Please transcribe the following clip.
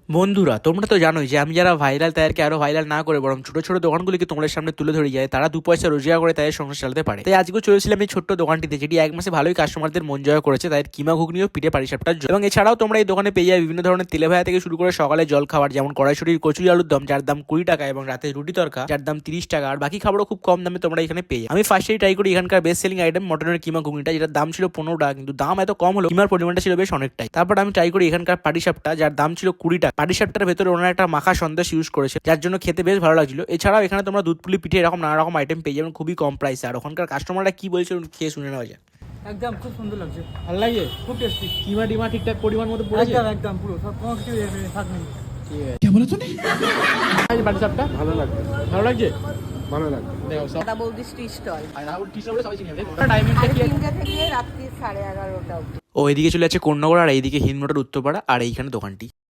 বন্ধুরা তোমরা তো জানোই যে আমি যারা ভাইরাল তাদেরকে আরো ভাইরাল না করে বরং ছোট ছোট দোকানগুলিকে তোমাদের সামনে তুলে ধরে যায়, তারা 2 পয়সা রোজগার করে তাদের সংসার চালাতে পারে। তাই আজকেও চলেছিলাম এই ছোট্ট দোকানটিতে, যেটি 1 মাসে ভালোই কাস্টমারদের মন জয় করেছে তাদের কিমা ঘুগনি ও পিঠে পাটিসাপটার জন্য। এবং এছাড়াও তোমরা এই দোকানে পেয়ে যাবে বিভিন্ন ধরনের তেলে ভাজা থেকে শুরু করে সকালে জল খাবার, যেমন কড়াইশুটির কচুরি আলুর দম যার দাম 20 টাকা এবং রাতে রুটি তরকা যার দাম 30 টাকা। আর বাকি খাবারও খুব কম দামে তোমরা এখানে পেয়ে যাবে। আমি ফার্স্টেই ট্রাই করি এখানকার বেস্ট সেলিং আইটেম মটনের কিমা ঘুগনিটা, যেটার দাম ছিল 15 টাকা, কিন্তু দাম এত কম হলো কিমার পরিমাণটা ছিল বেশ অনেকটাই। তারপর আমি ট্রাই করি এখানকার পাটিসাপটা, যার দাম ছিল 20 টাকা। পাটিসাপটার ভেতরে ওনারা একটা মাখা সন্দেশ ইউজ করেছে, যার জন্য খেতে বেশ ভালো লাগছিল। এছাড়াও এখানে তোমরা দুধ পুলি পিঠে এরকম নানা রকম আইটেম পেয়ে যাবেন খুবই কম প্রাইসে। আর ওখানকার কাস্টমাররা কি বলছে খেয়ে শুনে নেওয়া যায়। একদম খুব সুন্দর লাগছে, ভালো লাগে, খুব টেস্টি। কিমা টিমা ঠিকঠাক পরিমাণ মতো পড়েছে, একদম একদম পুরো সব কোনো কিছু থাক নেই। কি বলে তুমি পাটিসাপটা ভালো লাগবে, ভালো লাগছে? ভালো লাগবে। দেখো সব দাদা বৌদি টি স্টল আর রাহুল টি সবাই চিনি। টাইমিংটা কি? 3টা থেকে রাত্রি 11:30টা অবধি। ও এদিকে চলে যাচ্ছে কোন্নগর আর এইদিকে হিন্দমোটর উত্তরপাড়া, আর এইখানে দোকানটি।